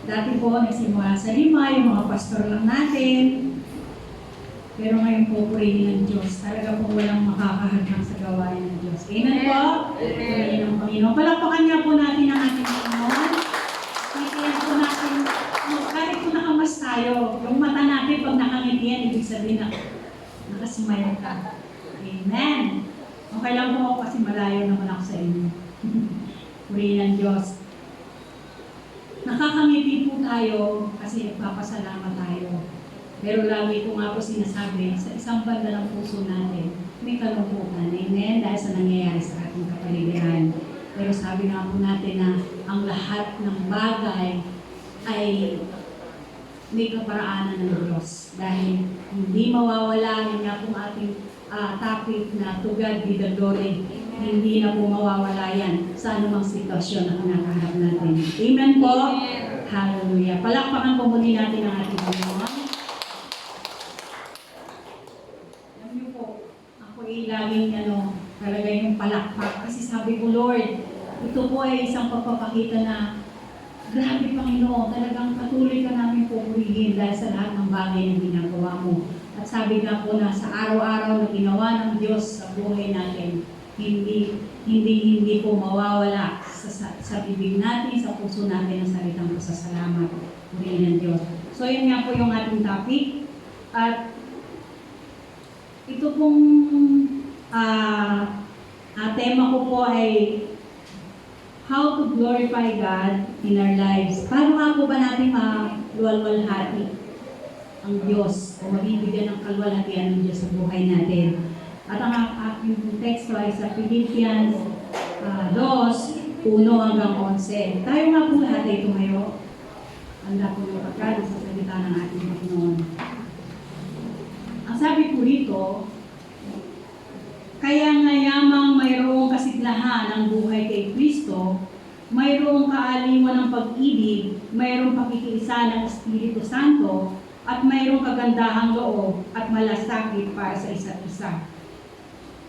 Dati po, nagsimula sa 5, yung mga pastor lang natin. Pero ngayon po, purihin ng Diyos. Talaga po walang makakahadlang sa gawain ng Diyos. Amen po? Purihin ng Panginoon. Palakpakan niya po natin ang ating Panginoon. Kaya po natin, kahit po nakamas tayo, yung mata natin pag nakangitian, ibig sabihin na nakasimayan ka. Amen. Okay lang po ako kasi malayo naman ako sa inyo. Purihin ng Diyos. Nakakangiti po tayo kasi nagpapasalamat tayo. Pero lagi ko nga po sinasabi, sa isang banda ng puso natin, may kalungkutan. Amen? Dahil sa nangyayari sa ating kapaligiran. Pero sabi nga po natin na ang lahat ng bagay ay may kaparaanan ng Diyos. Dahil hindi mawawala, yun nga pong ating topic na to God be the glory. Hindi na po mawawala yan sa anumang sitwasyon na kinakaharap natin. Amen po? Hallelujah. Palakpakan po muli natin ang ating Panginoon. Alam niyo po, ako ay laging talaga yung palakpak. Kasi sabi ko, Lord, ito po ay isang pagpapakita na grabe Panginoon, talagang patuloy ka namin pupurihin dahil sa lahat ng bagay na ginagawa mo. At sabi nga po na sa araw-araw na ginawa ng Diyos sa buhay natin, hindi po mawawala sa bibig natin, sa puso natin ang salitang pasasalamat. Purihin ng Diyos. So yun nga po yung ating topic. At ito pong tema ko po ay how to glorify God in our lives. Paano nga po ba natin maluwalwalhati ang Diyos o mabibigyan ng kalwalhatian ng Diyos sa buhay natin? At ang aking teksto ay sa Philippians 2:1 hanggang 11. Tayo nga po lahat ay tumayo. Handa po yung pagkado sa salita ng ating Panginoon. Ang sabi po rito, kaya nga yamang mayroong kasiglahan ang buhay kay Kristo, mayroong kaaliwan ng pag-ibig, mayroong pakikiisa ng Espiritu Santo, at mayroong kagandahang loob at malasakit para sa isa't isa.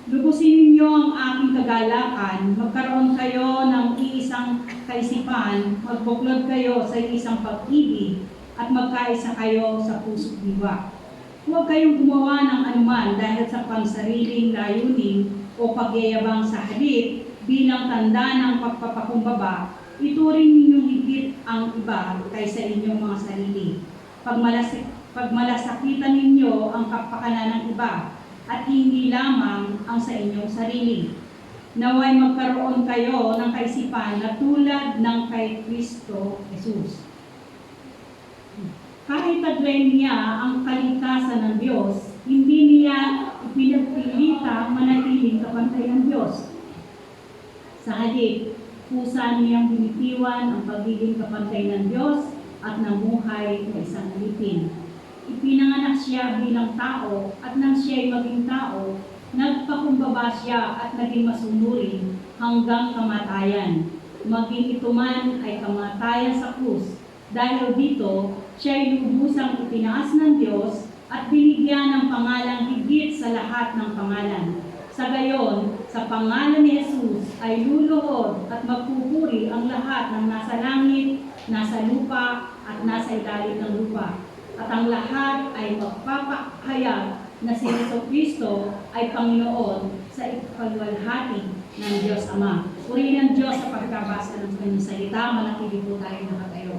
Lubusin ninyo ang aking kagalakan, magkaroon kayo ng iisang kaisipan, magbuklod kayo sa isang pag-ibig, at magkaisa kayo sa puso't diwa. Huwag kayong gumawa ng anuman dahil sa pansariling layunin o pagyayabang sa halip bilang tanda ng pagpapakumbaba, ituring ninyong higit ang iba kaysa inyong mga sarili. Pagmalasakitan ninyo ang kapakanan ng iba, at hindi lamang ang sa inyong sarili. Naway magkaroon kayo ng kaisipan na tulad ng kay Kristo Jesus. Kahit taglay niya ang kaligtasan ng Diyos, hindi niya ipinagpilita manatiling kapantay ng Diyos. Sa halip, kusa niyang binitiwan ang pagiging kapantay ng Diyos at namuhay na isang alipin. Ipinanganak siya bilang tao at nang siya'y maging tao, nagpakumbaba siya at naging masunurin hanggang kamatayan. Maging ito man ay kamatayan sa krus. Dahil dito, siya'y lubusang itinaas ng Diyos at binigyan ng pangalang higit sa lahat ng pangalan. Sa gayon, sa pangalan ni Jesus ay luluhod at magpupuri ang lahat ng nasa langit, nasa lupa at nasa ilalim ng lupa. At ang lahat ay magpapahayag na si Jesucristo ay Panginoon sa ipagwalhati ng Diyos Ama. Purihin ng Diyos sa pagkabasa ng kanyang salita, manatili po tayo nakatayo.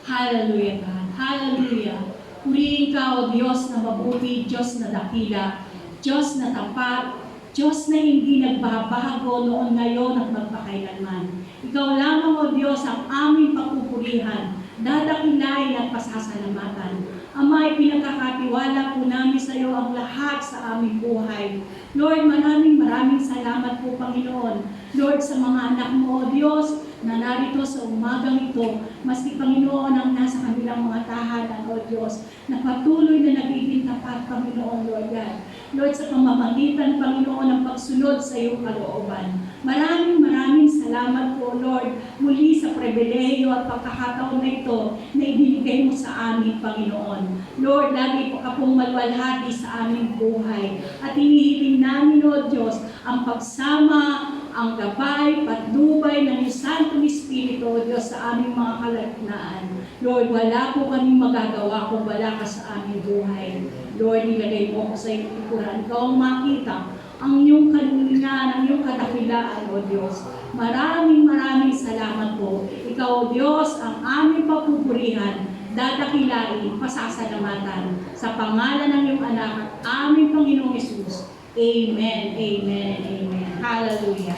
Hallelujah God. Hallelujah. Purihin ka o Diyos na mabuti, Diyos na dakila, Diyos na tapat, Diyos na hindi nagbabago noon, ngayon at magpakailanman. Ikaw lamang o Diyos ang aming pagpupurihan, dadakilain at pasasalamatan. Ama, pinagkakatiwala po namin sa iyo ang lahat sa aming buhay. Lord, maraming salamat po, Panginoon. Lord, sa mga anak mo, O Diyos, na narito sa umagang ito, maski Panginoon ang nasa kanilang mga tahanan, O Diyos, na patuloy na nagiging tapat, Panginoon, Lord God. Lord, sa pamamagitan, Panginoon, ng pagsunod sa iyong kalooban. Maraming salamat po, Lord, muli sa pribilehiyo at pagkakataon na ito na ibinigay mo sa amin, Panginoon. Lord, lagi po ka pong malwalhati sa aming buhay. At hinihiling namin, O Diyos, ang pagsama, ang gabay, patnubay ng iyong Santong Espiritu, O Diyos, sa aming mga kalagitnaan. Lord, wala po kaming magagawa kung wala ka sa aming buhay. Lord, nilagay mo ko sa iyong likuran. Ikaw ang makita ang iyong kalingan, ang iyong kadakilaan, O Diyos. Maraming salamat po. Ikaw, O Diyos, ang aming papupurihan, dadakilain, pasasalamatan. Sa pangalan ng iyong anak at aming Panginoong Hesus. Amen, amen, amen. Hallelujah.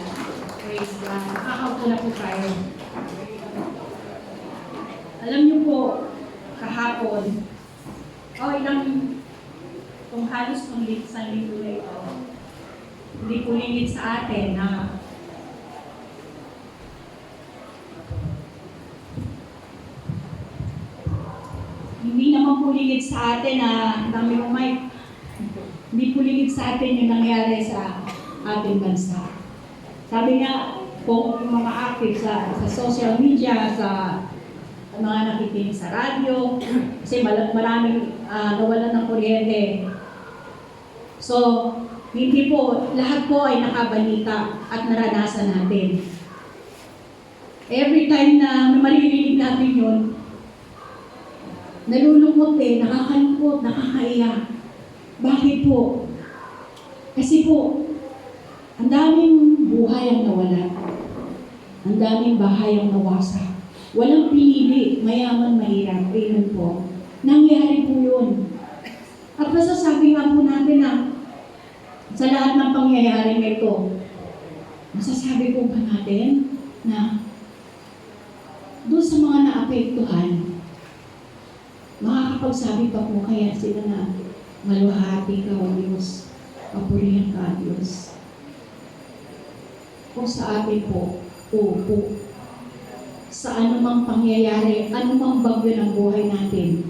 Praise God. Nakakaupo na po tayo. Alam niyo po, kahapon, kung halos sa linggo na ito, hindi po lingit sa atin na hindi naman po lingit sa atin na dami mo may hindi po lingit sa atin yung nangyari sa ating bansa. Sabi nga, kung yung mga active sa social media, sa mga nakikinig sa radyo, kasi maraming nawalan ng kuryente. So, hindi po, lahat po ay nakabalita at naranasan natin. Every time na maririnig natin yun, nalulungkot nakakalungkot, nakakaiyak. Bakit po? Kasi po, ang daming buhay ang nawala. Ang daming bahay ang nawasak. Walang pinili, mayaman, mahirap. Amen po. Nangyari po yun. At masasabi nga po natin na sa lahat ng pangyayari nito, masasabi po ba natin na doon sa mga naapektuhan, makakapagsabi pa po kaya sila na maluhati ka, O Diyos, papurihan ka, Diyos. Kung sa atin po, opo, sa anumang pangyayari, anumang bagyo ng buhay natin,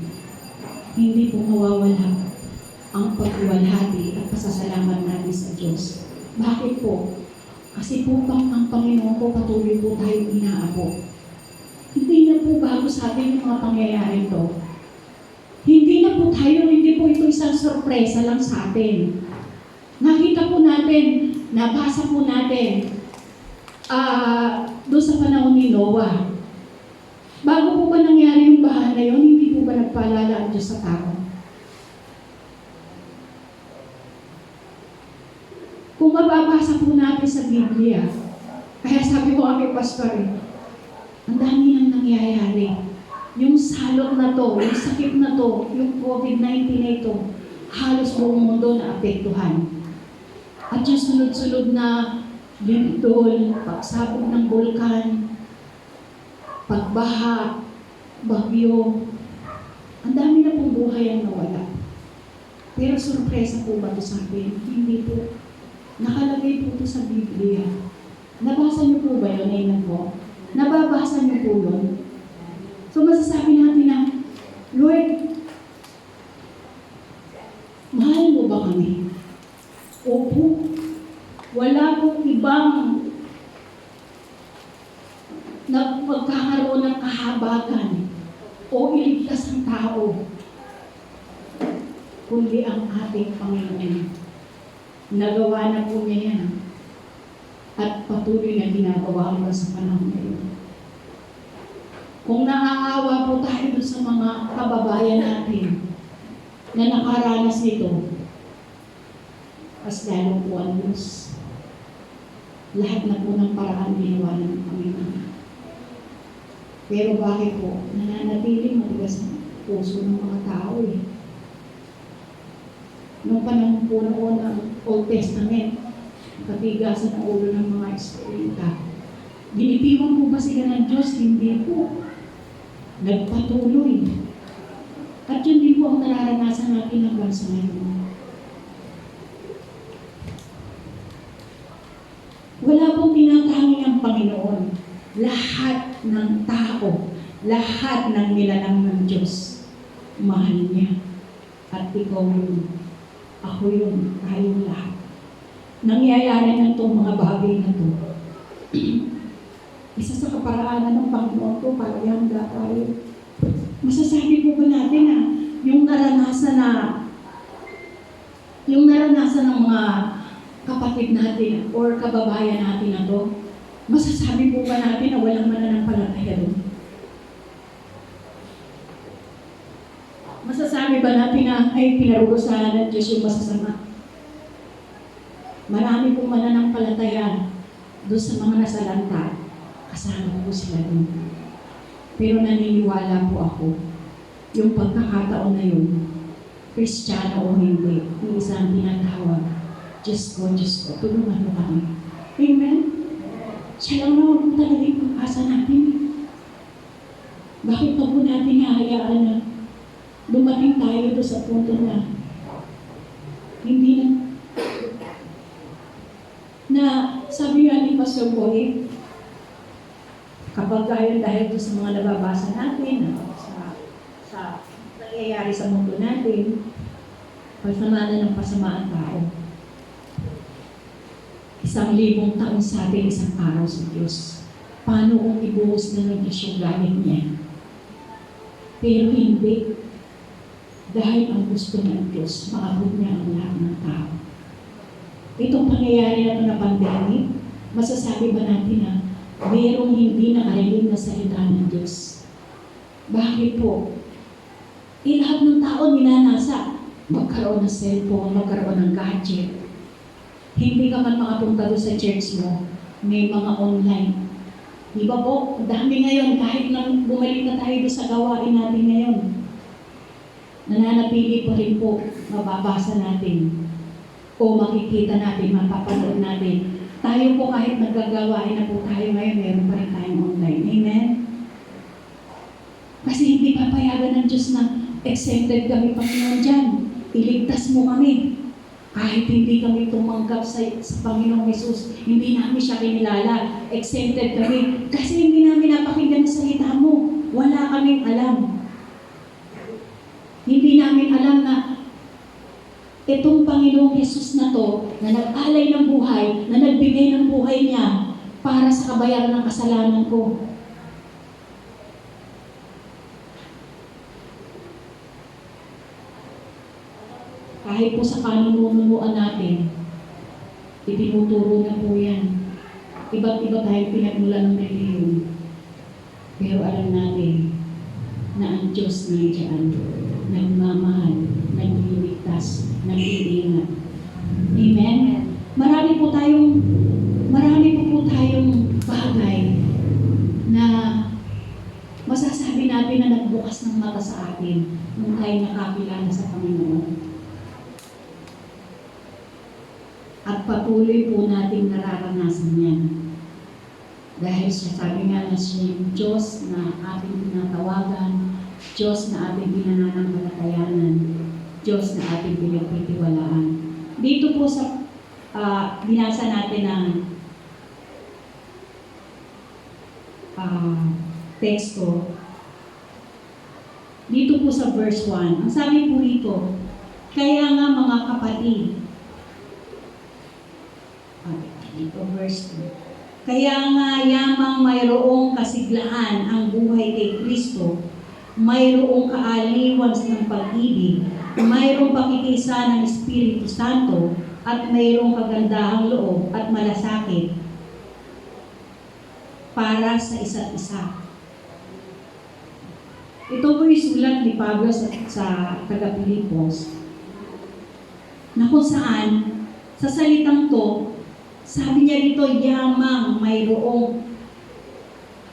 hindi po mawawala ang pagwalhati at pasasalamat natin sa Diyos. Bakit po? Kasi po ang Panginoon po patuloy po tayo inaabot. Hindi na po bago sa atin yung mga pangyayari ito. Hindi na po ito isang sorpresa lang sa atin. Nakita po natin, nabasa po natin, doon sa panahon ni Noah. Bago po ba nangyari yung baha na yun, hindi po ba nagpaalala ang Diyos sa tao? Kung mababasa po natin sa Biblia, kaya sabi ko kami pastor, ang dami nang nangyayari. Yung salot na to, yung sakit na to, yung COVID-19 na ito, halos buong mundo na apektuhan. At yung sunod-sunod na lindol, pagsabog ng bulkan, pagbaha, bagyo, ang dami na pong buhay ang nawala. Pero sorpresa po ba ito sa akin? Hindi po. Nakalagay po ito sa Biblia. Nabasa niyo po ba yun? Amen po. Nababasa niyo po yun? So masasabi natin na, Lord, mahal mo ba kami? Opo. Wala pong ibang na magkakaroon ng kahabagan o iligtas ang tao, kundi ang ating Panginoon. Nagawa na po niya yan at patuloy na ginagawa hanggang sa panahon ngayon. Kung naaawa po tayo doon sa mga kababayan natin na nakaranas nito, mas lalo po ang Diyos. Lahat na po ng paraan ginawa ng Panginoon. Pero bakit po? Nananatiling matigas ang puso ng mga tao Noong panahon po noon ng Old Testament, katigasan ang ulo ng mga Israelita. Ginitiwan po ba sila ng Diyos? Hindi po. Nagpatuloy. At yun din po ang nararanasan natin hanggang sa ngayon. Wala pong tinatanging ang Panginoon. Lahat ng tao, lahat ng nilalang ng Diyos, mahal niya. At ikaw yun. Ako yun. Tayong lahat. Nangyayari na itong mga bagay na ito. Isa sa kaparaanan ng Panginoon ko para ihanda tayo. Masasabi po ba natin na yung naranasan ng mga kapatid natin or kababayan natin na to? Masasabi po ba natin na walang mananampalataya doon? Masasabi ba natin na ay pinarurusahan ng Diyos yung masasama? Marami pong mananampalataya doon sa mga nasalanta. Kasama po sila doon. Pero naniniwala po ako, yung pagkakataon na yun, Kristiyano o hindi, yung isang tinatawag, Diyos ko, tulungan mo kami. Amen? Siya lang naman po talaga yung pag-asa natin. Bakit pa po natin nahayaan na dumating tayo doon sa punto na hindi na sabi nga ni Pastor Boy, kapag dahil doon sa mga nababasa natin, sa nangyayari sa mundo natin, pagsamanan ng pasamaan tao. 1,000 taon sa atin, isang araw sa Diyos. Paano kung ibuhos na ng Diyos yung gamit niya? Pero hindi. Dahil ang gusto ng Diyos, maabot niya ang lahat ng tao. Itong pangyayari na ito na pandemic, masasabi ba natin na mayroong hindi nakarinig na salita ng Diyos? Bakit po? Lahat ng tao ninanasa. Magkaroon ng cellphone, magkaroon ng gadget. Hindi ka man makapunta doon sa church mo, may mga online. Di ba po? Dami ngayon, kahit nang bumalik na tayo doon sa gawain natin ngayon. Nananatili pa rin po, mababasa natin. O makikita natin, mapapanood natin. Tayo po kahit naggagawain na po tayo ngayon, meron pa rin tayong online. Amen? Kasi hindi papayagan ng Diyos na exempted kami, Panginoon, dyan. Iligtas mo kami. Kahit hindi kami tumanggap sa Panginoong Jesus, hindi namin siya kinilala. Exempted kami. Kasi hindi namin napakinggan ang salita mo. Wala kaming alam. Hindi namin alam na itong Panginoong Jesus na to, na nag-alay ng buhay, na nagbigay ng buhay niya para sa kabayaran ng kasalanan ko. Kahit po sa kanununuan natin, itinuturo na po yan. Iba't iba tayong pinagmulan ng relihiyon. Pero alam natin na ang Diyos nandiyan, nagmamahal, nagliligtas, nag-iingat. Amen? Marami po tayong bagay na masasabi natin na nagbukas ng mata sa atin nung tayo nakakilala sa Panginoon. At patuloy po natin nararanasan yan. Dahil siya, sabi nga na siya yung Diyos na ating tinatawagan, Diyos na ating pinananampalatayanan, Diyos na ating pinagtitiwalaan. Dito po sa binasa natin ng teksto, dito po sa verse 1, ang sabi po dito, kaya nga mga kapatid, dito verse 2, kaya nga yamang mayroong kasiglaan ang buhay kay Kristo, mayroong kaaliwan ng pag-ibig, mayroong pakikisa ng Espiritu Santo, at mayroong kagandahang loob at malasakit para sa isa't isa. Ito po yung sulat ni Pablo sa taga-Pilipos, na kung saan, sa salitang to, sabi niya dito, yamang mayroong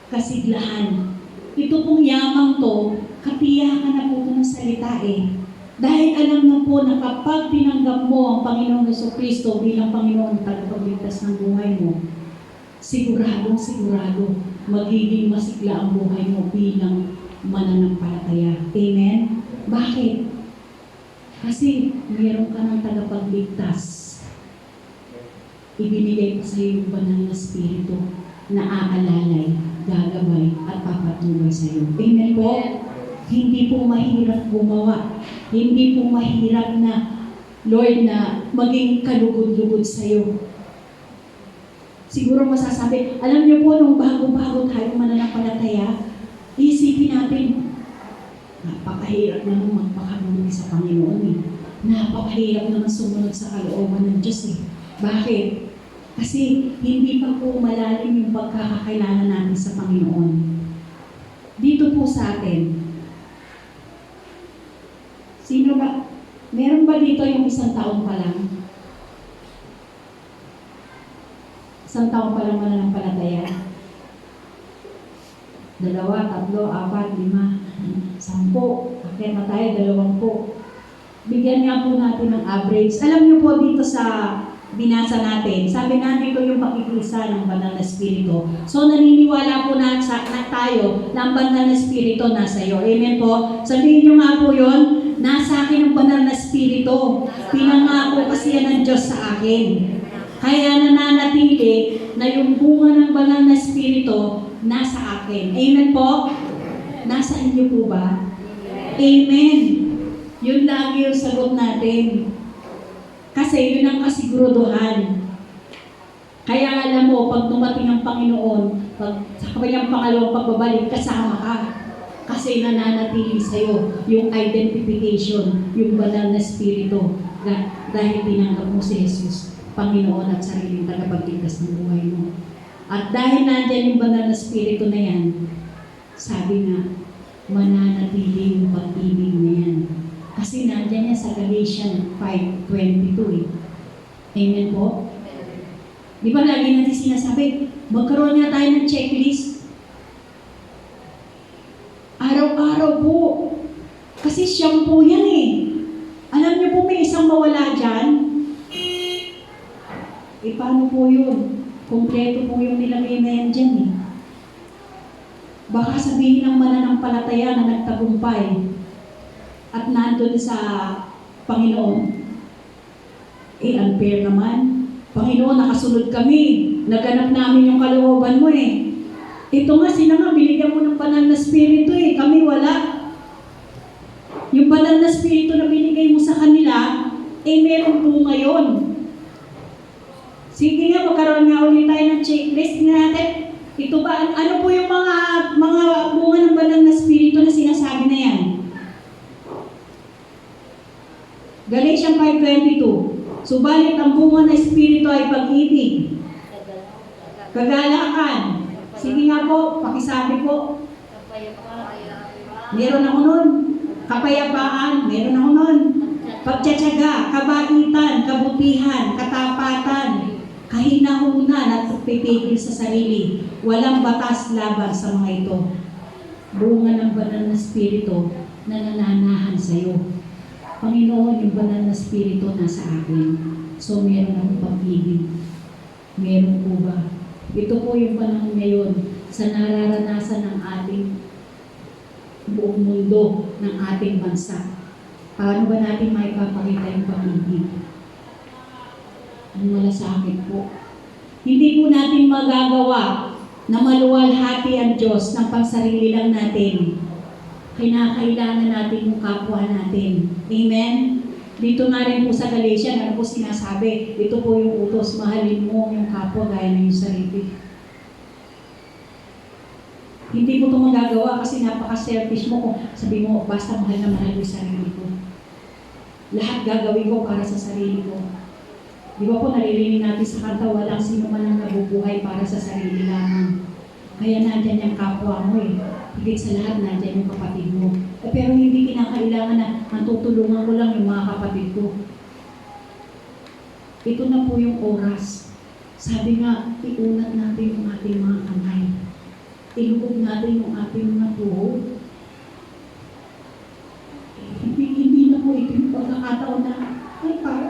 kasiglahan. Ito pong yamang to, katiyakan na po ito ng salita eh. Dahil alam na po na kapag tinanggap mo ang Panginoong Jesucristo bilang Panginoon tagapagligtas ng buhay mo, sigurado magiging masigla ang buhay mo bilang mananampalataya. Amen? Bakit? Kasi mayroon ka ng tagapagligtas. Ibinigay ko sa iyo yung banal na Espiritu na aalalay, gagabay, at papatnubay sa iyo. Amen po? Hindi po mahirap gumawa. Hindi po mahirap na, Lord, na maging kalugod-lugod sa iyo. Siguro masasabi, alam niyo po, nung bago-bago tayo mananampalataya, isipin natin, napakahirap naman magpakamuli sa Panginoon eh. Napakahirap naman sumunod sa kalooban ng Diyos eh. Bakit? Kasi hindi pa po malalim yung pagkakakilala natin sa Panginoon. Dito po sa atin, sino ba? Meron ba dito yung 1 taon pa lang? 1 taon pa lang mananampalataya? 2, 3, 4, 5, 10. Kaya na tayo, 20. Bigyan nga po natin ng average. Alam niyo po dito sa binasa natin, sabi natin ito yung pakikisa ng banal na espiritu. So naniniwala po na tayo na ang banal na espiritu nasa iyo. Amen po? Sabihin niyo nga po yun, nasa akin ang banal na espiritu. Pinangako kasi yan ng Diyos sa akin. Kaya nananatili na yung bunga ng banal na espiritu nasa akin. Amen po? Nasa inyo po ba? Amen. Yun lagi yung sagot natin. Kasi yun ang kasiguruduhan. Kaya alam mo, pag dumating ang Panginoon, sa kanyang pangalawang pagbabalik, kasama ka. Kasi nananatili sa'yo yung identification, yung banal na espiritu. Dahil tinanggap mo si Jesus, Panginoon at sariling tagapagligtas ng buhay mo. At dahil nandyan yung banal na espiritu na yan, sabi nga, mananatili yung pag-ibig na yan. Kasi nandyan yan sa Galatians 5:22 eh. Amen po? Di ba lagi natin sinasabi, magkaroon nga tayo ng checklist. Araw-araw po. Kasi siyang po yan eh. Alam niyo po may isang mawala dyan. Eh paano po yun? Kompleto po yung nilagay na yan dyan eh. Baka sabihin ng mananampalataya na nagtagumpay at nandun sa Panginoon. Eh, unfair naman. Panginoon, nakasunod kami. Naganap namin yung kalooban mo eh. Ito nga, sila nga, binigyan mo ng banal na espiritu eh. Kami wala. Yung banal na espiritu na binigay mo sa kanila, eh meron po ngayon. Sige nga, magkaroon nga ulit tayo ng checklist natin. Ito ba, ano po yung mga bunga ng banal na espiritu na sinasabi na yan? Galatians 5:22. Subalit ang bunga ng espiritu ay pag-ibig, kagalakan. Sige nga po, pakisabi po. Meron ako nun. Kapayapaan, meron ako nun. Pagtsatsaga, kabaitan, kabutihan, katapatan, kahinahunan at pagpipigil sa sarili. Walang batas laban sa mga ito. Bunga ng banal na espiritu na nananahan sa iyo. Panginoon, yung banal na espiritu nasa akin. So, meron akong pag-ibig. Meron po ba? Ito po yung panahon ngayon sa nararanasan ng ating buong mundo, ng ating bansa. Paano ba natin maipapakita yung pag-ibig? Ang malasakit po. Hindi po natin magagawa na maluwalhati ang Diyos ng pansarili lang natin. Kinakailangan natin yung kapwa natin. Amen? Dito nga rin po sa Galatians, ano po sinasabi? Ito po yung utos, mahalin mo yung kapwa gaya ng yung sarili. Hindi mo ito magagawa kasi napaka-selfish mo kung sabi mo, basta mahal na mahal yung sarili ko. Lahat gagawin ko para sa sarili ko. Di ba po naririnig natin sa kanta, walang sino man ang nabubuhay para sa sarili lamang. Kaya nandyan yung kapwa mo eh. Higit sa lahat, nandyan yung kapatid mo. Pero hindi kinakailangan na matutulungan ko lang yung mga kapatid ko. Ito na po yung oras. Sabi nga, iunat natin yung ating mga kamay. Ilubog natin yung ating mga tuhod. Hindi na po ito yung pagkakataon na, ay para.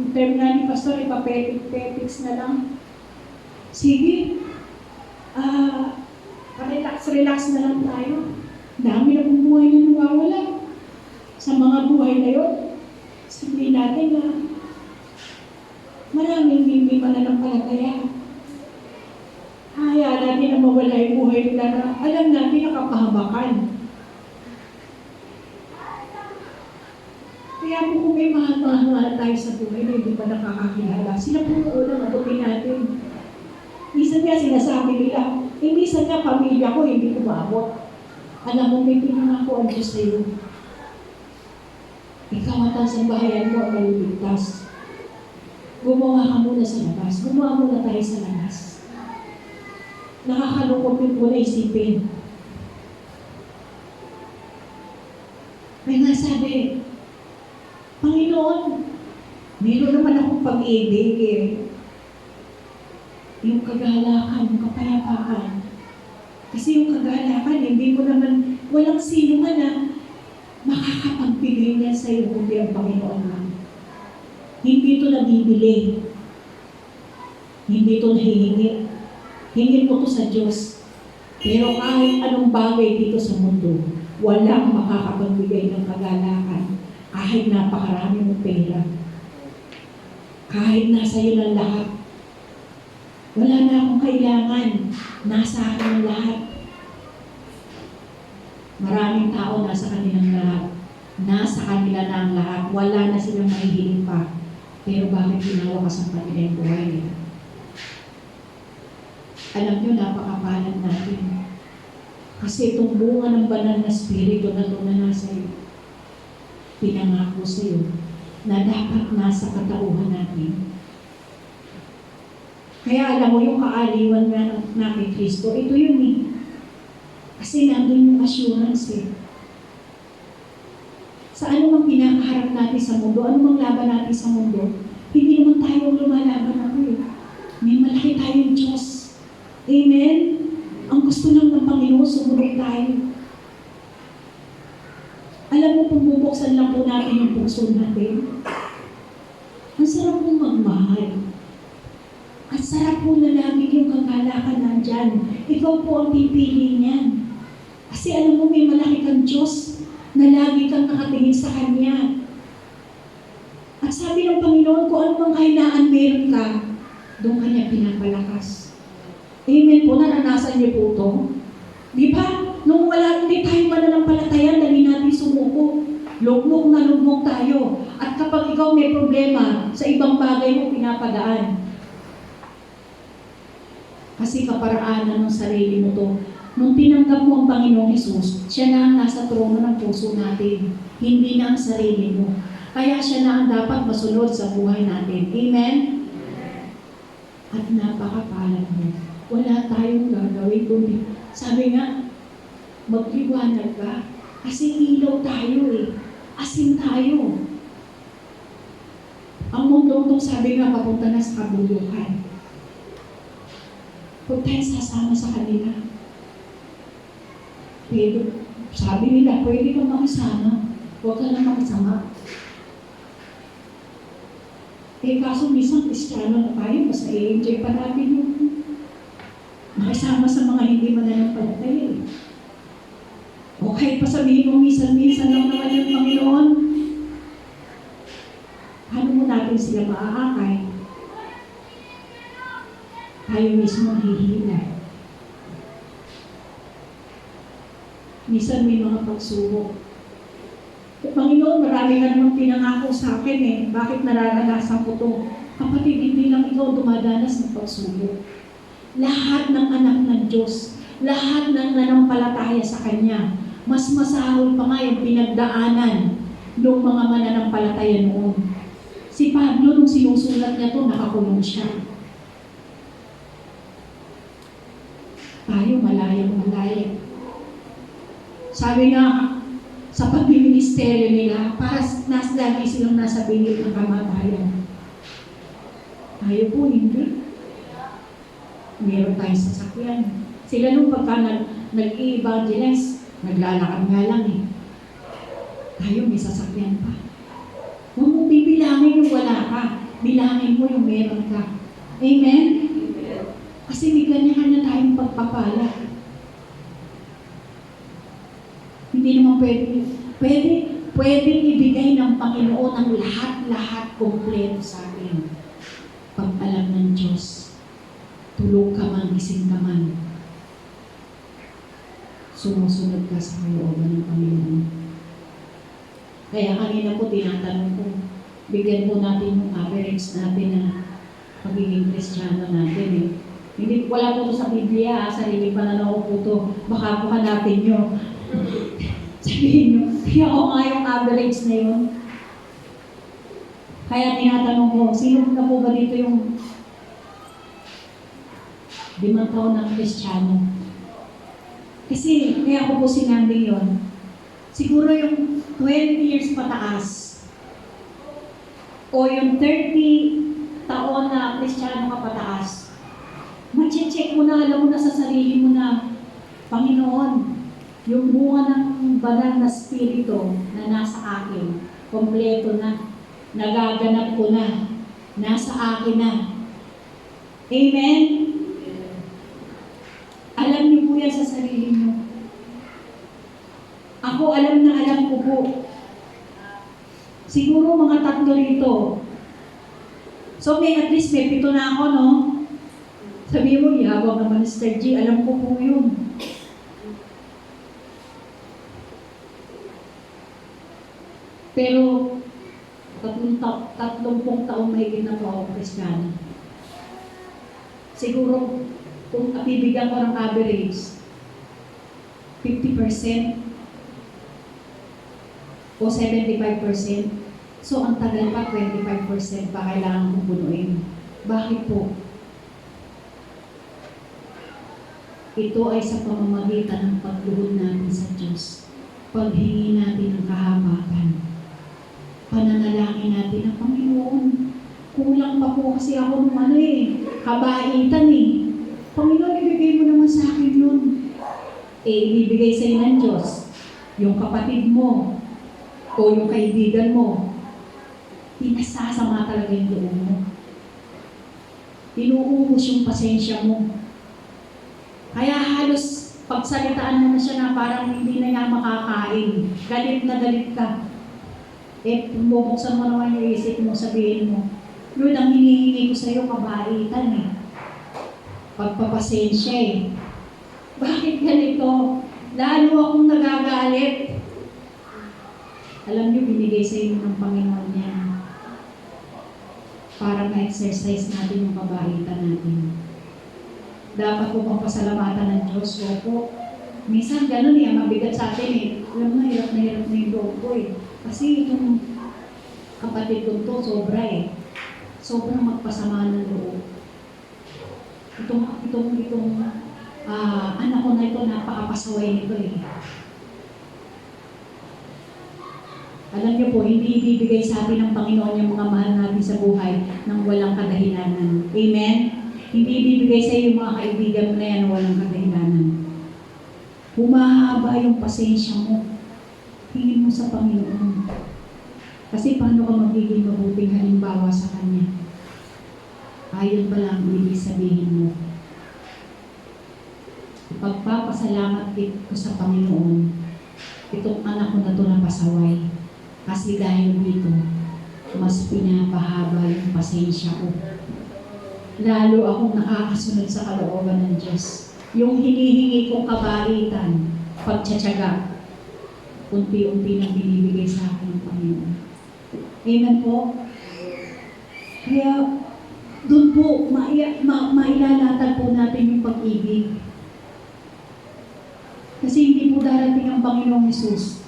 Yung term nga ni Pastor, ipapetik-petiks na lang. Sige, relax na lang tayo. Dami na pong buhay na nawawala. Sa mga buhay na yun, sabihin natin na maraming hindi mananampalataya. Hayaan natin na mawala yung buhay nila na alam natin nakapahamakan. Kaya po kung may mahal tayo sa buhay na hindi pa nakakakilala, sila po yung unang matukin natin. Minsan nga sinasabi nila, minsan nga pamilya ko hindi umabot. Alam mo, may pinangako ang Diyos sa iyo. Ikaw at ang sambahayan mo ang maliligtas. Gumawa ka muna sa labas. Gumawa muna tayo sa labas. Nakakalungkot yung muna isipin. Kaya nga sabi, Panginoon, meron naman akong pag-ibig eh. Yung kagalakan, yung kapayapaan. Kasi yung kagalakan, hindi mo naman, walang sino man na makakapagbigay niya sa iyo kundi ang Panginoon lang. Hindi ito nabibili. Hindi ito nahihingi. Hingin mo ito sa Diyos. Pero kahit anong bagay dito sa mundo, walang makakapagbigay ng kagalakan. Kahit napakarami mong pera. Kahit nasa iyo ng lahat. Wala na akong kailangan. Nasa akin ang lahat. Maraming tao nasa kanilang lahat. Nasa kanila na ang lahat. Wala na silang mahihiling pa. Pero bakit ginawakas ang kanila yung buhay nila? Alam nyo, napakapalad natin. Kasi itong bunga ng banal na spirito na ito na nasa iyo, pinangako sa iyo na dapat nasa katauhan natin. Kaya alam mo, yung kaaliwan na kay Kristo, ito yun eh. Kasi nandun yung assurance eh. Sa anumang pinakaharap natin sa mundo, anumang laban natin sa mundo, hindi naman tayo lumalaban ako eh. May malaki tayong Diyos. Amen? Ang gusto lang ng Panginoon, sumunod tayo. Alam mo, kung bubuksan lang po natin yung puso natin, ang sarap pong magmahal. Ang sarap po na lagi yung kagalakan nandyan. Ikaw po ang pipili niyan. Kasi alam mo, may malaki kang Diyos na lagi kang nakatingin sa Kanya. At sabi ng Panginoon, kung ano mang kailangan meron ka, doon Kanya pinapalakas. Amen po, naranasan niyo po ito. Di ba? Nung wala, hindi tayo mananampalataya, dali natin sumuko. Lugmok na lugmok tayo. At kapag ikaw may problema, sa ibang bagay mo pinapadaan. Kasi kaparaanan ng sarili mo to. Nung tinanggap mo ang Panginoong Hesus, siya na ang nasa trono ng puso natin. Hindi na ang sarili mo. Kaya siya na ang dapat masunod sa buhay natin. Amen? At napakapalad mo. Wala tayong gagawin kundi. Sabi nga, magliwanag ka. Kasi ilaw tayo eh. Asin tayo. Ang mundo itong sabi nga, papunta na sa kabulukan. Huwag tayo sasama sa kanila. Pero, sabi nila, pwede kang makisama. Huwag ka lang makisama. Eh, kaso minsan, Kristiyano na tayo, mas na-enjoy pa natin yung makisama sa mga hindi mananampalataya. O kahit pa sabihin mo, minsan lang naman yung Panginoon, paano mo natin sila maaakay? Tayo mismo hihila. Minsan may mga pagsubok. Panginoon, marami ka namang pinangako sa akin eh. Bakit nararanasan ko to? Kapatid, hindi lang ikaw dumadanas ng pagsubok. Lahat ng anak ng Diyos, lahat ng nanampalataya sa Kanya, mas masahol pa nga yung pinagdaanan ng mga mananampalataya noon. Si Pablo, nung sinusulat niya to, nakakulong siya. Tayo malayang-malaya. Sabi nga, sa pagbiministeryo nila, para lagi silang nasa bingit ng kamatayan. Tayo po, hindi. Meron tayong sasakyan. Sila nung pagka nag-i-evangelize, naglalakad nga lang eh. Tayo may sasakyan pa. Huwag mo bibilangin yung wala ka. Bilangin mo yung meron ka. Amen? Kasi may kanya-kanya tayong pagpapala. Hindi naman pwedeng ibigay ng Panginoon ang lahat-lahat kompleto sa atin. Pag alam ng Diyos, tulog ka man, gising ka man, sumusunod ka sa kalooban ng Panginoon. Kaya kanina po tinatanong ko, bigyan po natin yung average natin na pagiging Kristiyano natin eh. Hindi, wala po ito sa Biblia, sarili pananaw po ito. Baka po hanapin nyo. Sabihin nyo, kaya ako nga yung average na yun. Kaya tinatanong ko, sino na po ba dito yung 5 taon ng Kristiyano? Kasi kaya ko po sinabi yon. Siguro yung 20 years pataas o yung 30 taon na Kristiyano ka pataas, ma-check mo na, alam mo na sa sarili mo na, Panginoon, yung bunga ng banal na spirito na nasa akin, kompleto na, nagaganap ko na, nasa akin na. Amen? Alam niyo po yan sa sarili niyo. Ako alam na alam ko po. Siguro mga 3 rito. So at least may 7 na ako, no? Sabi mo, yabang naman Mr. G, alam ko po yun. Pero 30 taong mahigit na po ako Kristiyano. Siguro, kung bibigyan ko ng average, 50% o 75%. So, ang tagal pa, 25% pa kailangan kong punuin. Bakit po? Ito ay sa pamamagitan ng pagluhod natin sa Diyos. Paghingi natin ng kahabatan. Pananalangin natin ng Panginoon. Kulang pa po kasi ako ng kabaitan eh. Panginoon, ibigay mo naman sa akin yun. Ibibigay sa iyo ng Diyos. Yung kapatid mo, o yung kaibigan mo, pinasasama talaga yung loob mo. Inuubos yung pasensya mo. Kaya halos pagsalitaan mo na siya na parang hindi na niya makakain. Galit na galit ka. Bubuksan mo naman yung isip mo, sabihin mo, Lord, ang hinihingi ko sa iyo, kabaitan eh. Pagpapasensya eh. Bakit ganito? Lalo akong nagagalit. Alam niyo, binigay sa inyo ng Panginoon yan para ma-exercise natin yung kabaitan natin. Dapat po bang pasalamatan ng Diyos? Opo. Minsan ganun eh, mabigat sa atin eh. Alam mo, hirap na yung loob ko eh. Kasi itong kapatid ko to, sobra eh. Sobrang magpasama ng loob. Itong anak ko na ito, napakapasaway nito eh. Alam niyo po, hindi ibibigay sa atin ng Panginoon yung mga mahal natin sa buhay nang walang kadahilanan. Amen? Hindi ibibigay sa iyo yung mga kaibigan mo na yan walang kadahilanan. Humahaba yung pasensya mo. Hingin mo sa Panginoon. Kasi paano ka magiging mabuting halimbawa sa Kanya? Ayun pa lang ibig sabihin mo. Pagpapasalamat ko sa Panginoon, itong anak ko na ito napasaway. Kasi dahil dito, mas pinapahaba yung pasensya ko. Lalo akong nakakasunod sa kalooban ng Diyos. Yung hinihingi kong kabaitan, pagtsatsaga, unti-unti nang binibigay sa akin ng Panginoon. Amen po? Kaya, doon po, mailalatag po natin yung pag-ibig. Kasi hindi po darating ang Panginoong Hesus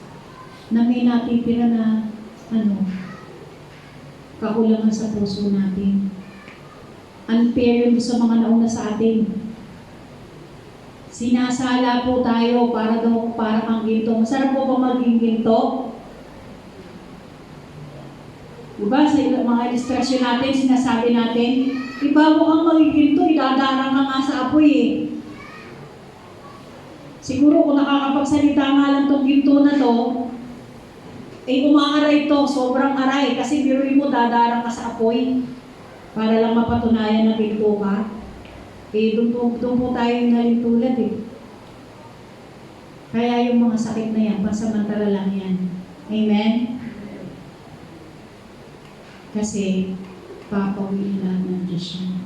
na may natitira na kakulangan sa puso natin. Unfair yun sa mga nauna sa atin. Sinasala po tayo para kang ginto. Masarap po ba maging ginto? Diba sa mga ilustrasyon natin, sinasabi natin, iba mo kang maging ginto, idadarang ka nga sa apoy eh. Siguro kung nakakapagsalita nga lang tong ginto na to, umaaray to, sobrang aray, kasi biruin mo, dadarang ka sa apoy para lang mapatunayan na ginto ka. Doon po tayo nalintulad eh. Kaya yung mga sakit na yan, pansamantala lang yan. Amen? Kasi, papawin lang ng Diyos yan.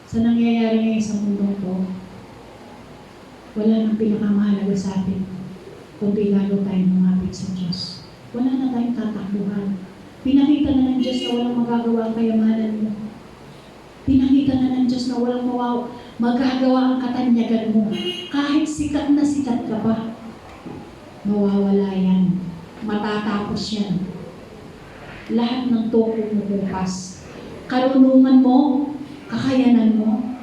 Sa nangyayari ngayon sa mundo ko, wala nang pinakamahalaga sa atin kundi lalo tayong lumapit sa Diyos. Wala na tayong tatakbuhan. Pinakita na ng Diyos na walang magagawa ang kayamanan mo. Pinakita na ng Diyos na walang magagawa ang katanyagan mo. Kahit sikat na sikat ka pa, mawawala yan. Matatapos yan. lahat ng toko mo bukas. Karunungan mo, kakayanan mo,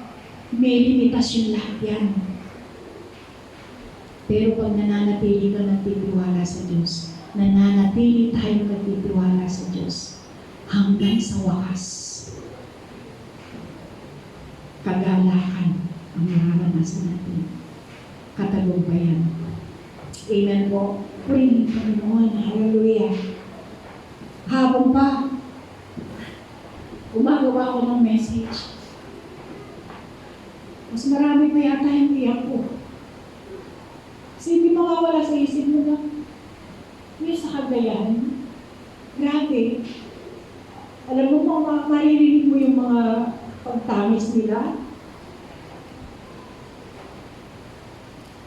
may limitasyon lahat yan. Pero pag nananatili ka nagtitiwala sa Diyos, nananatili tayo nagtitiwala sa Diyos, hanggang sa wakas, kagalakan ang nararanasan natin. Katagumpayan. Amen po. Purihin Panginoon. Hallelujah. Habang pa, gumagawa ko ng message, mas marami pa yata yung iyak ko. Kasi hindi makawala sa isip mo na yung sa Cagayan. Grabe. Alam mo, maririnig mo yung mga pagtamis nila.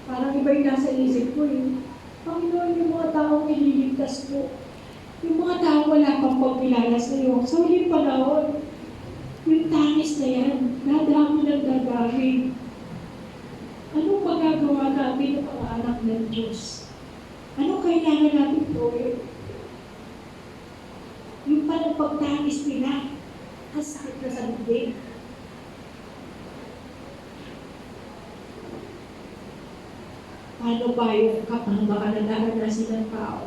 Parang iba yung nasa isip ko eh. Panginoon, yung mga taong ililigtas ko, yung mga taong wala pang pagkilala sa iyo, sa huling panahon, yung tamis na yan, dadami ng dadami. Anong magagawa natin ng mga anak ng Diyos? Anong kailangan natin gawin? Yung palang pagtamis nila, ang sakit na sa bibig. Paano ba yung kapag baka nandaranasin ng tao?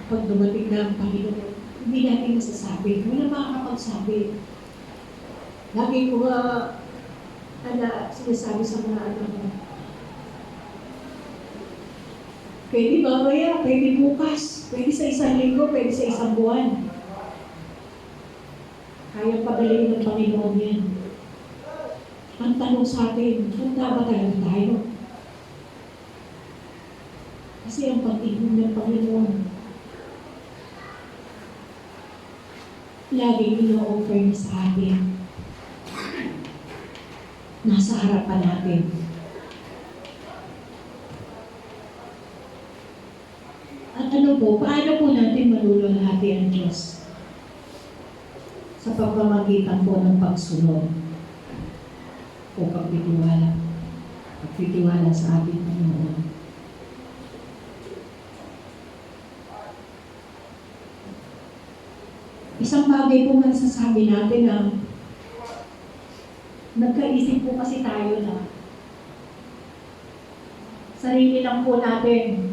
Kapag dumating na ang Panginoon, hindi natin masasabi. Wala makakapagsabi. Lagi ko sinasabi sa mga anak ko, pwede mamaya, pwede bukas, pwede sa isang linggo, pwede sa isang buwan. Kaya padalhin ng Panginoon yan. Ang tanong sa atin, handa ba talaga tayo? Kasi ang pag-ibig ng Panginoon, laging ino-offer niya sa atin. Nasa harapan natin. At ano po, paano po natin malululhati ang Diyos? Sa pagmamagitan po ng pagsunod o pagtitiwala. Pagtitiwala sa ating Panginoon. Isang bagay po masasabi natin na nagkaisip po kasi tayo na sarili lang po natin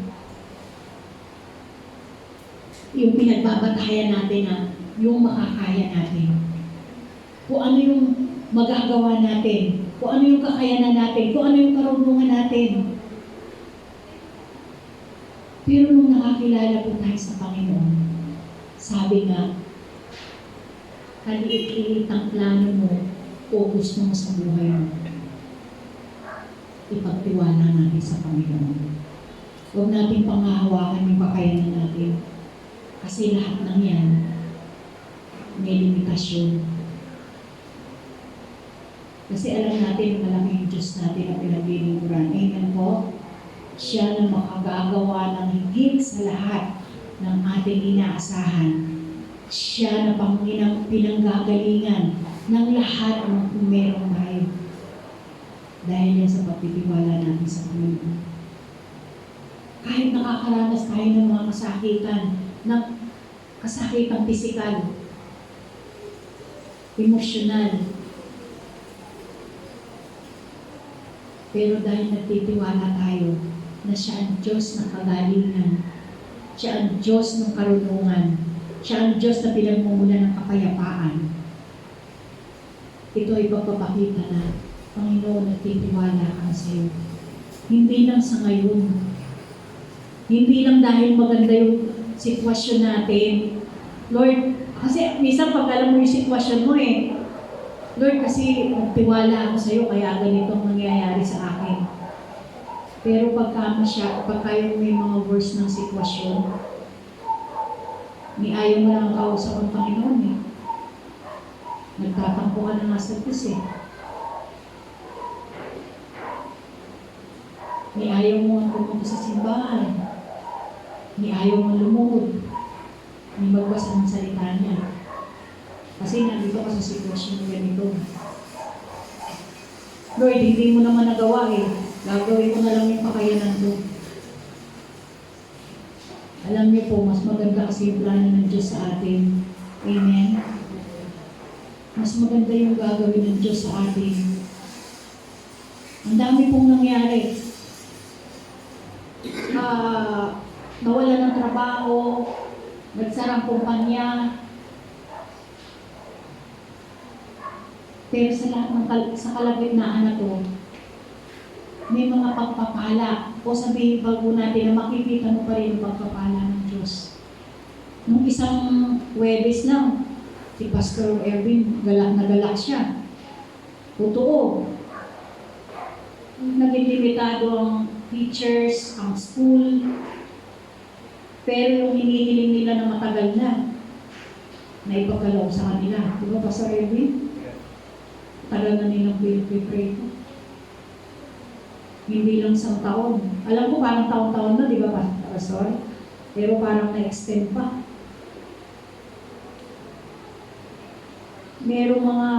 yung pinagbabatayan natin na yung makakaya natin. Kung ano yung magagawa natin, kung ano yung kakayanan natin, kung ano yung karunungan natin. Pero nung nakakilala po tayo sa Panginoon, sabi nga, kaliit-liit ang plano mo o gusto mo sa buhay mo. Ipagtiwala natin sa Panginoon. Huwag natin panghahawakan yung kakayanan natin. Kasi lahat ng yan, may limitasyon. Kasi alam natin, malaki yung Diyos natin na pinaglilingkuran. Amen po? Siya na makagagawa ng higit sa lahat ng ating inaasahan. Siya na pinanggagalingan ng lahat ng kung meron tayo. Dahil yan sa pagtitiwala natin sa Panginoon. Kahit nakakaranas tayo ng mga kasakitan, ng kasakitang pisikal, emosyonal, pero dahil nagtitiwala tayo na siya ang Diyos ng kagalingan, siya ang Diyos ng karunungan, siya ang Diyos na pinagmumula ng kapayapaan. Ito ay pagpapakita na, Panginoon, nagtitiwala ka sa iyo. Hindi lang sa ngayon. Hindi lang dahil maganda yung sitwasyon natin. Lord, kasi minsan pag alam mo yung sitwasyon mo Lord, kasi nagtiwala ako sa iyo, kaya ganito ang nangyayari sa akin. Pero pagka yung may mga worst ng sitwasyon, ni ayaw mo lang kausap ang Panginoon Nagtatampo ka na nga sa Diyos Ni ayaw mo ang pumunta sa simbahan. Ni ayaw mo lumuhod. Ni magbasa ng salita niya. Kasi nandito ka sa sitwasyon ng ganito. Lord, hindi mo naman nagawa Gagawin ko na lang yung kakayanan ko. Alam niyo po, mas maganda kasi yung plano ng Diyos sa atin. Amen? Mas maganda yung gagawin ng Diyos sa atin. Ang dami pong nangyari. Nawala ng trabaho, nagsarang kumpanya. Pero sa lahat ng sa kalagitnaan na to, may mga pagpapala. O sabihin bago natin na makikita mo pa rin yung pagpapala ng Diyos. Nung isang Huwebes lang, si Pastor Erwin, galak na galak siya. Totoo. Naging limitado ang teachers, ang school. Pero yung hinihiling nila na matagal na ipagkaloob sa kanila. Di ba, Pastor Erwin? Tagal na nilang pinipray ko. Hindi lang isang taon. Alam ko parang taon-taon na, di ba, Pastor? Pero parang na-extend pa. Merong mga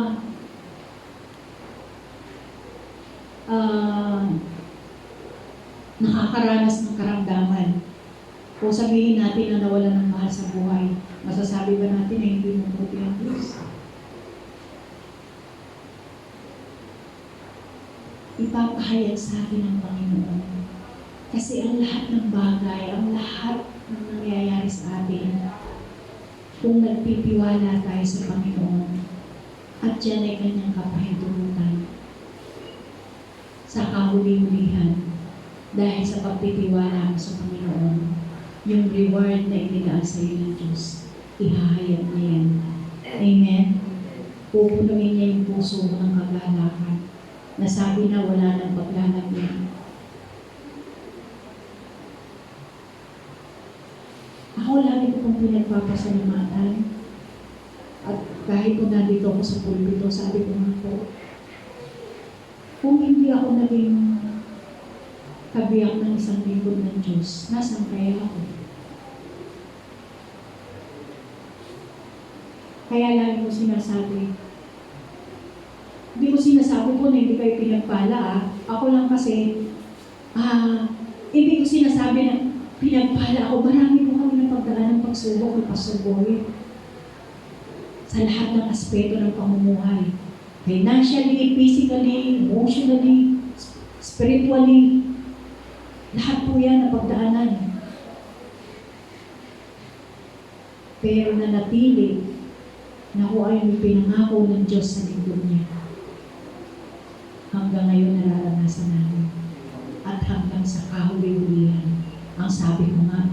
nakakaranas ng karamdaman. O sabihin natin na nawala ng mahal sa buhay. Masasabi ba natin na hindi mabuti ang Diyos? Ipapahayag sa atin ng Panginoon. Kasi ang lahat ng bagay, ang lahat ng nangyayari sa atin, kung nagtitiwala tayo sa Panginoon, at yan ay kanyang kapahintulutan sa kahuli-hulihan, dahil sa pagtitiwala mo sa Panginoon, yung reward na inilaan sa iyo ng Diyos, ihahayag niya yan. Amen? Pupunuin niya yung puso mo ng kagalakan. Nasabi na wala ng paglalagyan. Ako lagi ko pong pinagpapasalamatan. At kahit po nandito ako sa pulpito, sabi ko nga po, kung hindi ako naging kabiyak ng isang lingkod ng Diyos, nasan kaya ako? Kaya lagi ko sinasabi, hindi ko sinasabi po na hindi kayo pinagpala. Ako lang kasi, hindi ko sinasabi na pinagpala ako. Marami po kami ng pagdaan ng pagsubok ng Pastor Boy. Sa lahat ng aspeto ng pamumuhay. Financially, physically, emotionally, spiritually. Lahat po yan na pagdaanan. Pero nanatili na kung ay may pinangako ng Diyos sa lingkod niya. Hanggang ngayon nararanasan namin. At hanggang sa kahuli-hulihan. Ang sabi ko nga,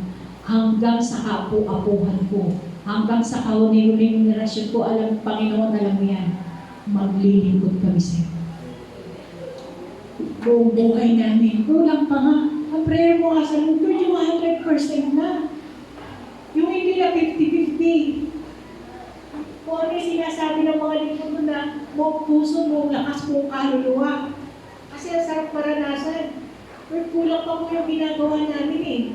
hanggang sa kaapu-apuhan ko, hanggang sa kahuli-huling generasyon ko, alam, Panginoon, alam mo yan, maglilingkod kami sa iyo. Buong buhay namin. Kulang pa nga. Ang prayer mo nga sa lingkod, yung 100% na. Yung hindi na 50-50. Kung ano yung sinasabi ng mga lingkod mo na buong puso, buong lakas, buong kaluluwa. Kasi ang sarap maranasan. Pero kulang pa mo yung ginagawa namin eh.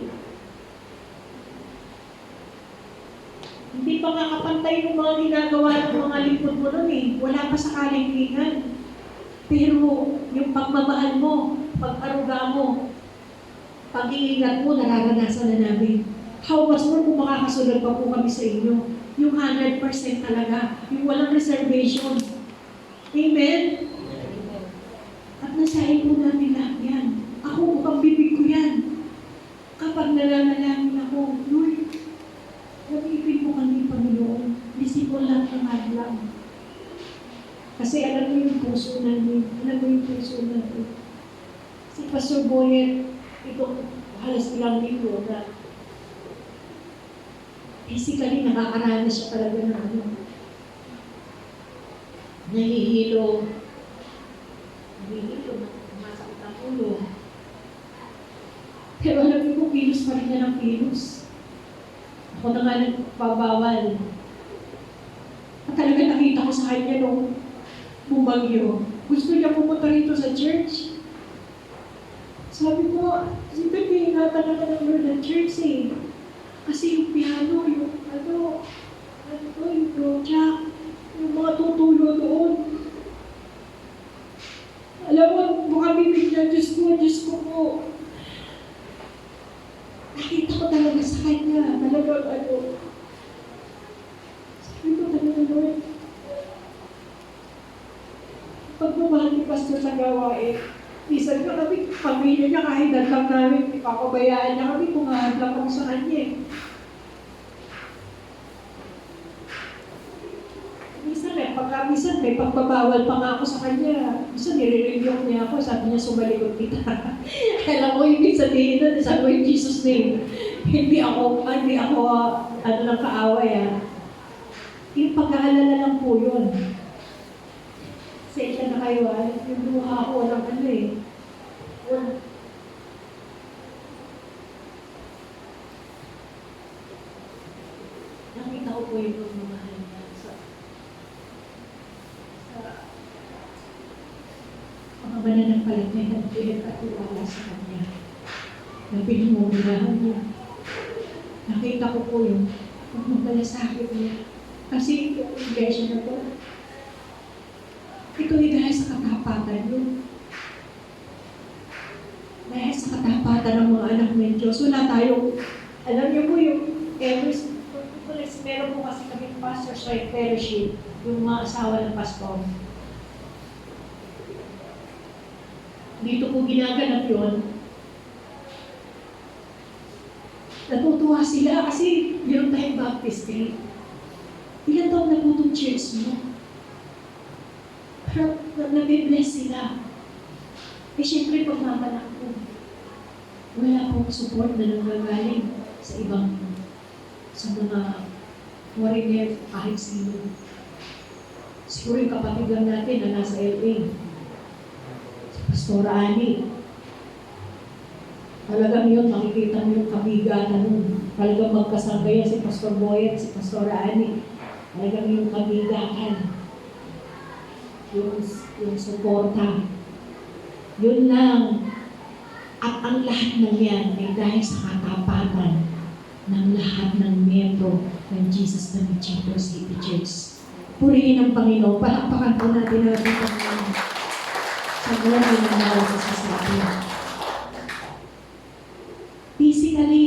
Hindi pa nga kapantay yung mga ginagawa ng mga lingkod mo nun eh. Wala pa sa kalingkingan. Pero yung pagmamahal mo, pag-aruga mo, pag-iingat mo, nararanasan na namin. How much more kung makakasunod pa po kami sa inyo. Yung 100% talaga. Yung walang reservation. Amen? At nasahin po namin lahat yan. Ako, upang bibig ko yan. Kapag nalalangin ako, Lord, nag-ibig mo kami, Panginoon. Disipon lang ang hadlang. Kasi alam mo yung puso namin. Alam mo yung puso namin. Si Pastor Boyet, itong halos ilang linggo na physically, nakakaranas siya talaga ng ano. Nahihilo. Nahihilo, masakit ang ulo. Pero alam niyo kung kilos pa rin niya ng kilos. Ako na nga nagpabawal. At talaga nakita ko sa kanya nung bumagyo. Gusto niya pumunta rito sa church. Sabi ko, si Pepe, ingatan naman ng Lord ng church eh. Kasi yung piano, yung yung project, yung mga tutulo doon. Alam mo, baka bibig niya, Diyos ko po. Nakita ko talaga sa kanya, Sabi ko talaga, Lord, pagmamahal ni Pastor sa gawain, minsan ka kami, pamilya niya kahit lang namin, ipapabayaan niya kami, kumahan lang kami sa kanya eh. Minsan may pagbabawal pa nga ako sa kanya. Minsan nire-review niya ako, sabi niya sumalikod kita. Kailan ko yung sabihin na, sabi ko in Jesus name, hindi ako ano lang kaaway Yung pag-aalala lang po yun. Sensya na kayo yung luha ko walang nakita ko po yung pagmamahal niya sa mga mananampalataya at pinagkatiwala sa kanya na pinumumirahan niya. Nakita ko po yung pagmamalasakit niya. Kasi yung iglesia na to, ito ay dahil sa katapatan yun. Dahil sa katapatan ng mga anak ng Diyos. Wala tayong, alam niyo po yung meron po kasi kami pastor's right fellowship, yung mga asawa ng pastor. Dito po ginaganap yun. Natutuwa sila kasi meron tayong baptistry. Ilan taon na po itong church mo? Pero nabibless sila. Eh syempre pagmamanak po. Wala pong support na nanggagaling sa ibang sa mga foreigner kahit sino. Siguro yung kapatid lang natin na nasa LA. Si Pastor Ani. Talagang yun, makikita mo yung kabigatan nun. Talagang magkasanggayan si Pastor Boy at si Pastor Ani. Talagang yung kabigatan. Yung suporta. Yun lang. At ang lahat ng yan ay dahil sa katapatan ng lahat ng miyembro ng Jesus na Chipper City Church. Purihin ang Panginoon. Palakpakan po natin ang Panginoon. Sa glory ng bawat isa sa atin. Physically,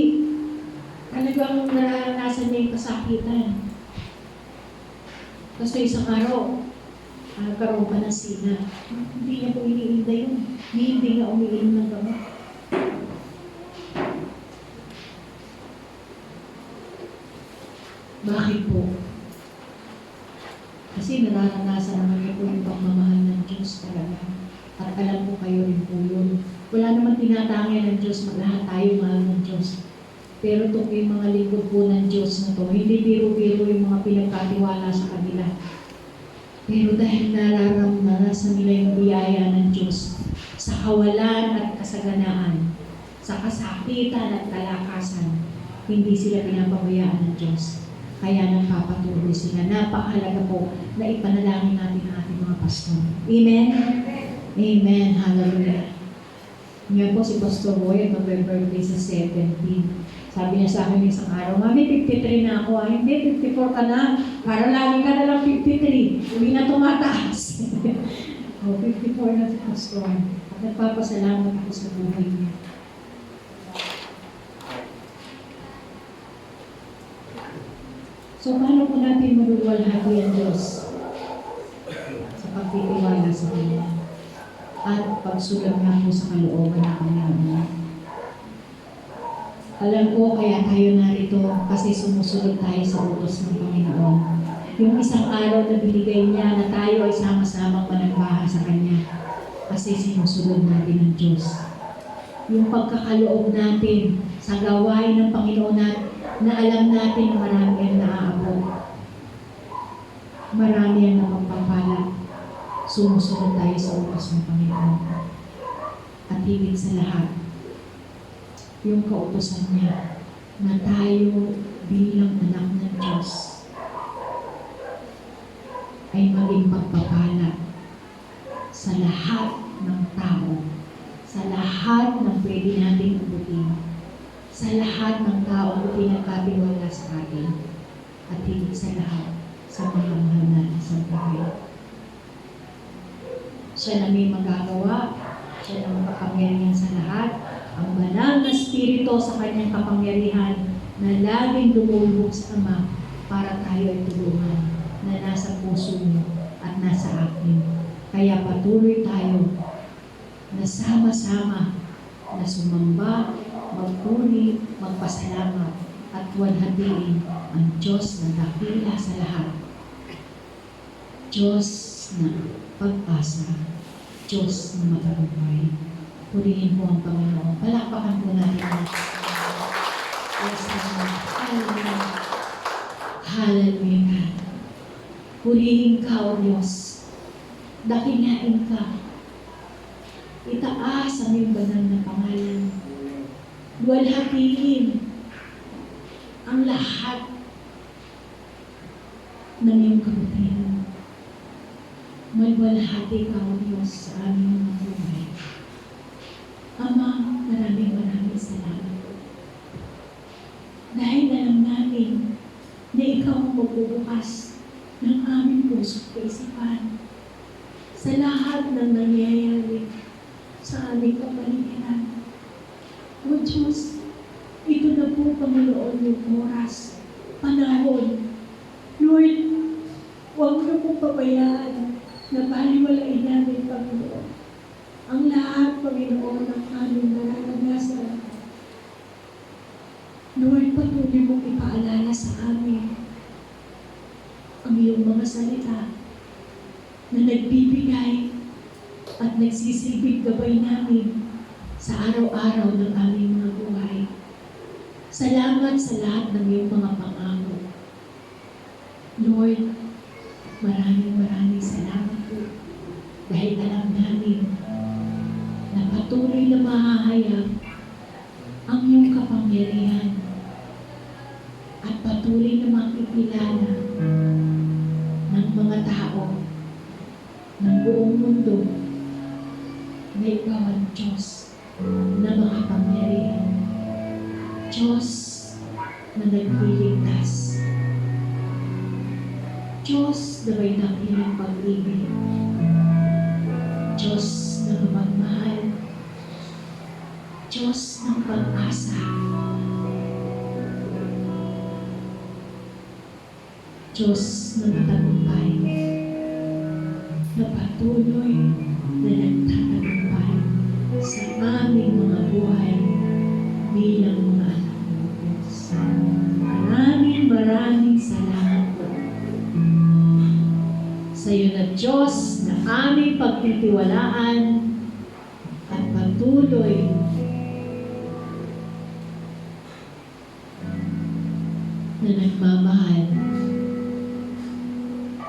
talagang naranasan niya yung kasakitan. Kasi isang araw, nagkaroon pa ng sina. Hindi niya po iniinda yun. Hindi nga umiinom ng gamot. Bakit po? Kasi nararanasan naman niyo po yung pagmamahal ng Diyos talaga. At alam po kayo rin po yun. Wala naman tinatangay ng Diyos, lahat tayo mahal ng Diyos. Pero ito yung mga lingkod po ng Diyos na to, hindi biro-biro yung mga pinagkatiwala sa kanila. Pero dahil nararanasan nila yung biyaya ng Diyos sa kawalan at kasaganaan, sa kasakitan at kalakasan, hindi sila pinapabayaan ng Diyos. Kaya nagpapatuloy sila. Napakahalaga po na ipanalangin natin ang ating mga pastor. Amen? Amen. Hallelujah. Ngayon po si Pastor Boy at mag-birthday sa 17. Sabi niya sa akin isang araw, Mami, 53 na ako. Hindi, 54 ka na. Para lagi ka na lang 53. Hindi na tumataas. 54 na si Pastor. At nagpapasalamat ako sa buhay niya. So, paano po natin maluluwalhati ang Diyos sa pagtitiwala sa Kanya at pagsulat nga po sa kalooban ng Panginoon? Alam ko, kaya tayo narito kasi sumusunod tayo sa utos ng Panginoon. Yung isang araw na binigay niya na tayo ay sama-samang managbahan sa Kanya kasi sinusunod natin ang Diyos. Yung pagkakaloob natin sa gawain ng Panginoon na alam natin na marami ang naaabot. Marami ang napagpapala. Sumusunod tayo sa utos ng Panginoon. At higit sa lahat, yung kautosan niya na tayo bilang anak ng Diyos ay maging pagpapala sa lahat ng tao, sa lahat ng pwede nating abutin, sa lahat ng tao na pinagkatiwala sa atin, at higit sa lahat, sa mga mahal natin sa buhay. Siya na may magagawa, siya na makapangyarihan sa lahat, ang banal na Espiritu sa kanyang kapangyarihan na laging lumulubog sa Ama para tayo ay tulungan na nasa puso niyo at nasa akin. Kaya patuloy tayo na sama-sama na sumamba, magpuri, magpasalamat at tuwalhatiin ang Diyos na dakila sa lahat. Diyos na pag-asa, Diyos na matagumpay. Purihin po ang Panginoon. Palakpakan po natin ang Diyos. Hallelujah. Hallelujah. Purihin ka, O Diyos. Dakilain ka. Itaas ang iyong banal na pangalan. Luwalhatiin ang lahat ng iyong kabutihan. Magwalhati ka, O Diyos, sa aming mga buhay. Ama, maraming salamat. Dahil alam namin na ikaw ang magbubukas ng aming puso at isipan sa lahat ng nangyayari sa aming kapaligiran. O Diyos, ito na po, Panginoon, yung oras, panahon. Lord, huwag na pong pabayaan na baliwalain namin, Panginoon, ang lahat, Panginoon, ng aming nararanasan. Lord, patuloy mong ipaalala sa amin ang iyong mga salita na nagbibigay at nagsisilbing gabay namin sa araw-araw ng aming mga buhay. Salamat sa lahat ng iyong mga pangako. Lord, maraming salamat po dahil alam namin na patuloy na mahahayag ang iyong kapangyarihan at patuloy na makikilala ng mga tao ng buong mundo na ikaw ang Diyos na makapangyarihan. Diyos na nagliligtas. Diyos na may dakilang pag-ibig. Diyos na mapagmahal. Diyos ng pag-asa. Diyos na matagumpay. Na patuloy na nagtatagumpay sa aming mga buhay bilang mga anak ng Diyos. Maraming salamat po sa iyo na Diyos na aming pagtitiwalaan at patuloy na nagmamahal.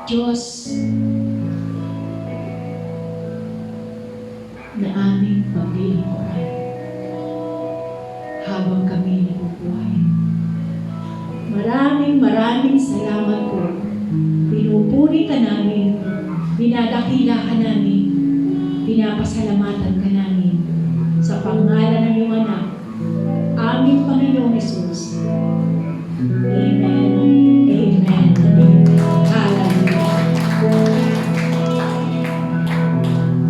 Diyos na aming paglilingkuran habang kami nabubuhay. Maraming salamat po. Pinupuri ka namin, dinadakila ka namin, pinapasalamatan ka namin sa pangalan ng iyong anak, aming Panginoong